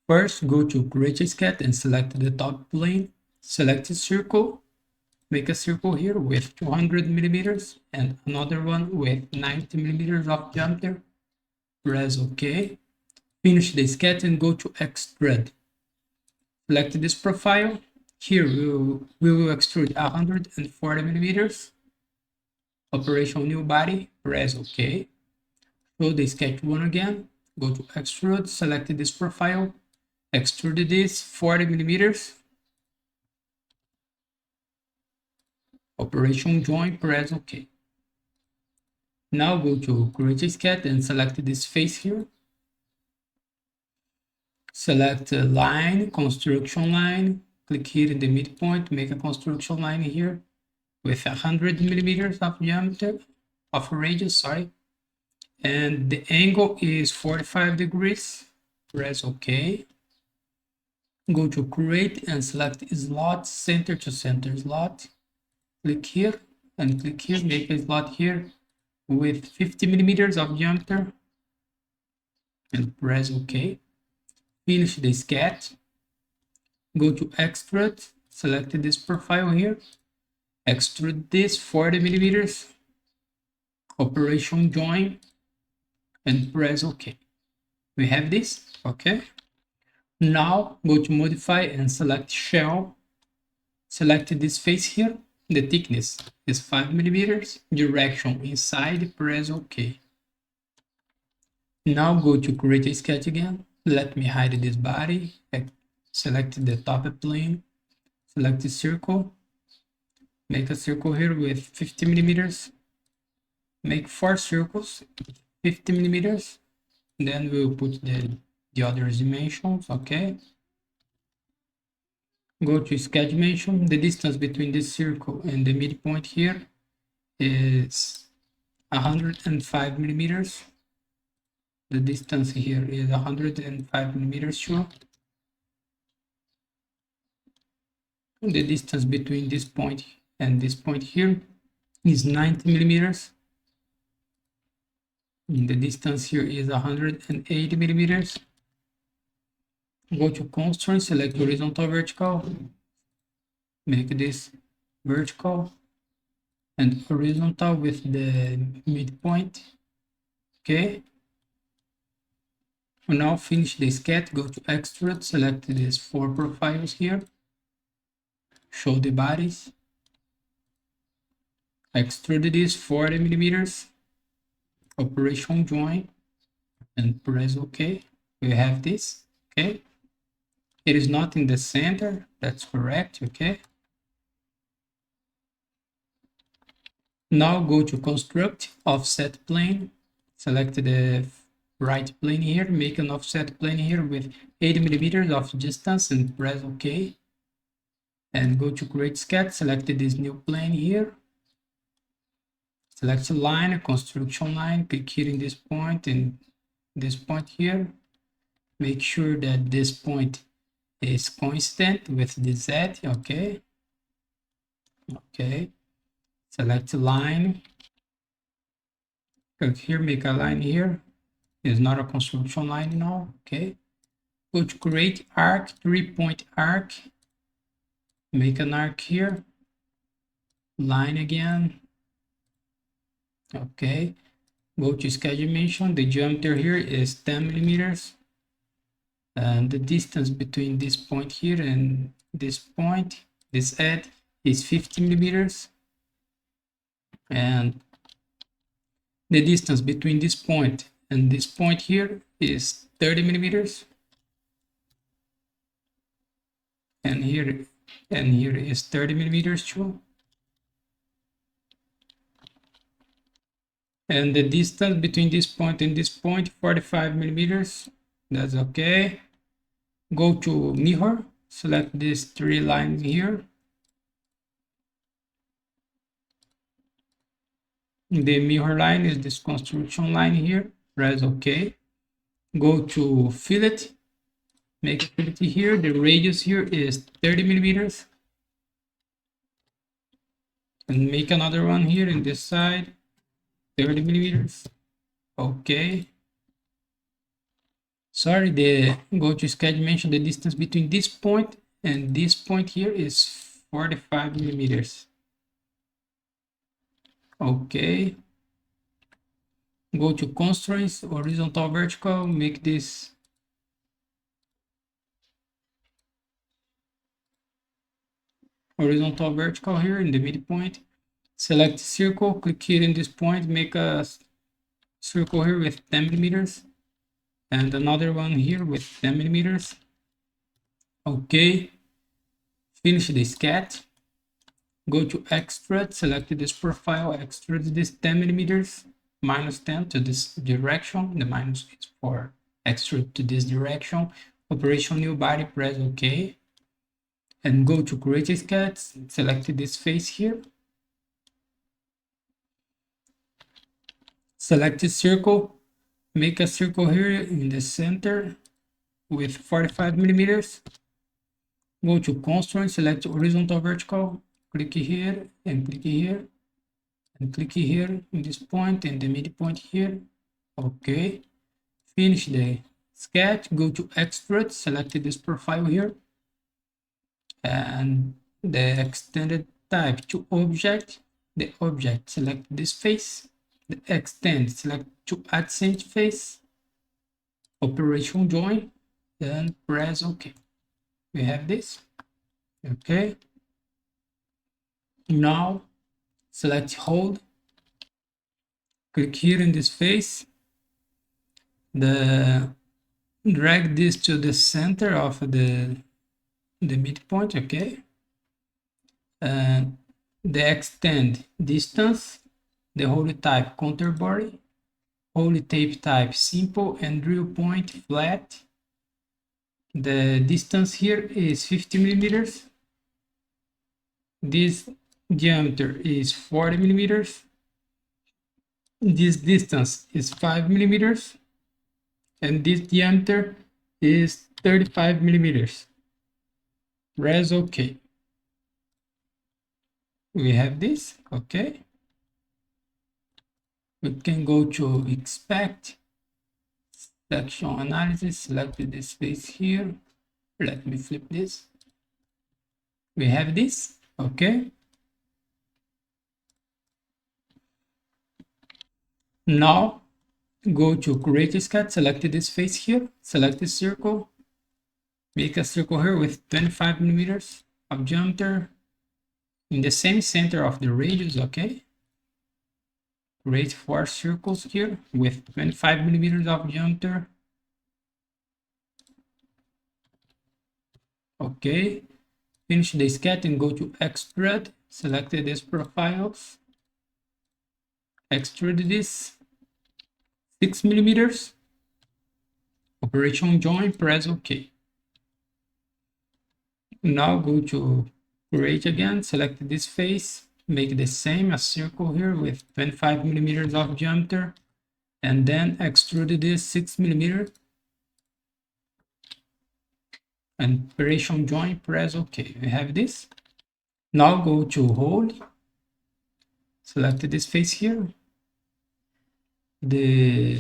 First, go to create a sketch and select the top plane. Select a circle. Make a circle here with 200 millimeters and another one with 90 millimeters of diameter. Press OK. Finish the sketch and go to Extrude. Select this profile. Here we will extrude 140 millimeters. Operation new body. Press OK. Show the sketch one again. Go to Extrude. Select this profile. Extrude this 40 millimeters. Operation join. Press OK. Now go to create a sketch and select this face here. Select a line, construction line. Click here in the midpoint, make a construction line here with 100 millimeters of diameter, of radius, sorry. And the angle is 45 degrees. Press OK. Go to create and select slot, center to center slot. Click here and click here, make a slot here with 50 millimeters of diameter and press OK. Finish the sketch. Go to Extrude, select this profile here. Extrude this 40 millimeters. Operation join and press OK. We have this, okay? Now go to modify and select shell. Select this face here. The thickness is 5 millimeters. Direction inside, press OK. Now go to create a sketch again. Let me hide this body. Select the top plane. Select the circle. Make a circle here with 50 millimeters. Make 4 circles, 50 millimeters. Then we'll put the other dimensions, okay? Go to sketch dimension. The distance between this circle and the midpoint here is 105 millimeters. The distance here is 105 millimeters too. The distance between this point and this point here is 90 millimeters. And the distance here is 180 millimeters. Go to constraint, select horizontal vertical, make this vertical and horizontal with the midpoint. Okay. We now finish the sketch. Go to Extrude, select these 4 profiles here. Show the bodies. Extrude this 40 millimeters. Operation join and press OK. We have this. Okay. It is not in the center. That's correct. Okay. Now go to construct offset plane. Select the right plane here. Make an offset plane here with 80 millimeters of distance and press OK. And go to create sketch. Select this new plane here. Select a line, a construction line. Click here in this point and this point here. Make sure that this point is constant with the Z. Okay. Okay. Select a line. Click here, make a line here. It's not a construction line now. Okay. Go to create arc, 3-point arc. Make an arc here. Line again. Okay. Go to sketch dimension. The diameter here is 10 millimeters. And the distance between this point here and this point, this edge, is 50 millimeters. And the distance between this point and this point here is 30 millimeters. And here is 30 millimeters too. And the distance between this point and this point, 45 millimeters. That's okay. Go to mirror, select these 3 lines here. The mirror line is this construction line here. Press OK. Go to fillet. Make a fillet here. The radius here is 30 millimeters. And make another one here in this side. 30 millimeters. Okay. Sorry, the go to sketch dimension, the distance between this point and this point here is 45 millimeters. Okay. Go to constraints, horizontal, vertical, make this horizontal, vertical here in the midpoint. Select circle, click here in this point, make a circle here with 10 millimeters and another one here with 10 millimeters. Okay, finish the sketch. Go to extrude, select this profile, extrude this 10 millimeters, minus 10 to this direction. The minus is for extrude to this direction. Operation new body, press OK. And go to create a sketch, select this face here. Select the circle, make a circle here in the center with 45 millimeters. Go to constraint, select horizontal, vertical, click here and click here and click here in this point and the midpoint here. Okay, finish the sketch, go to extrude, select this profile here and the extended type to object, the object, select this face, the extend, select to adjacent face, operation join, then press OK. We have this. Okay, now select hold, click here in this face, the drag this to the center of the midpoint. Okay, and the extend distance, the holy type counter body, holy tape type simple, and drill point flat. The distance here is 50 millimeters. This diameter is 40 millimeters. This distance is 5 millimeters. And this diameter is 35 millimeters. Press OK. We have this. Okay. We can go to expect, section analysis, select this face here. Let me flip this. We have this. Okay. Now go to create a sketch, select this face here, select this circle, make a circle here with 25 millimeters of diameter in the same center of the radius. Okay, create 4 circles here with 25 millimeters of diameter. Okay, finish the sketch and go to extrude, select this profiles, extrude this 6 millimeters, operation join, press OK. Now go to create again, select this face, make the same, a circle here with 25 millimeters of diameter, and then extrude this 6 millimeters, and operation join, press OK. We have this. Now go to hold, select this face here, the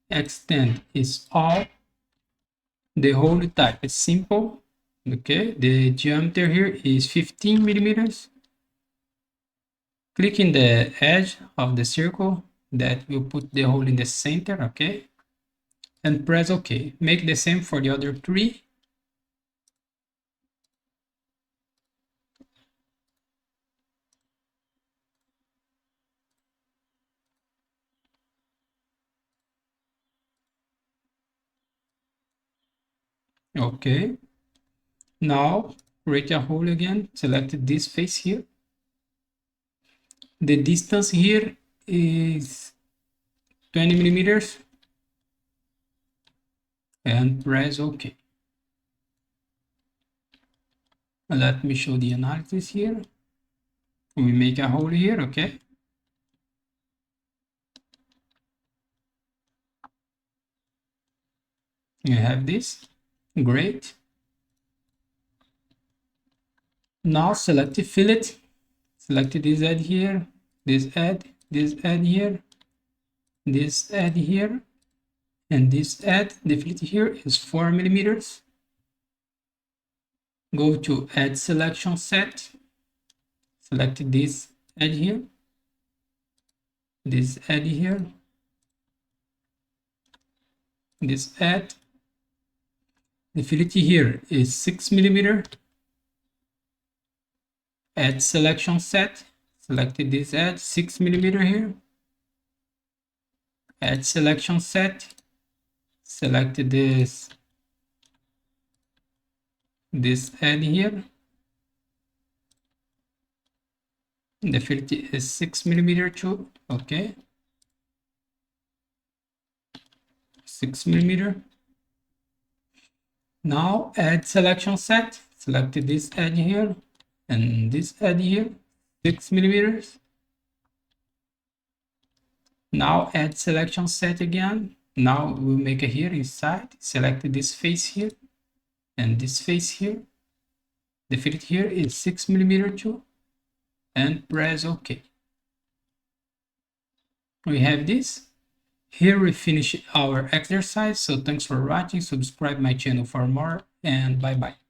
extend is all, the hole type is simple. Okay, the diameter here is 15 millimeters. Click in the edge of the circle that will put the hole in the center. Okay, and press OK. Make the same for the other 3. Okay, now create a hole again, select this face here. The distance here is 20 millimeters and press OK. Let me show the analysis here. We make a hole here. Okay, you have this. Great. Now select the fillet, select this edge here, this edge here, this edge here, And this edge, the fillet here is 4 millimeters. Go to edge selection set, select this edge here, this edge here, this edge. The fillet here is 6 millimeter. Edge selection set, selected this edge, 6 millimeter here. Edge selection set, selected this edge here. The fillet is 6 millimeter too. Okay, 6 millimeter. Now edge selection set, selected this edge here and this edge here, 6 millimeters. Now edge selection set again. Now we'll make it here inside, select this face here and this face here. The fillet here is 6 millimeter too, and press OK. We have this. Here we finish our exercise. So thanks for watching. Subscribe my channel for more, and bye bye.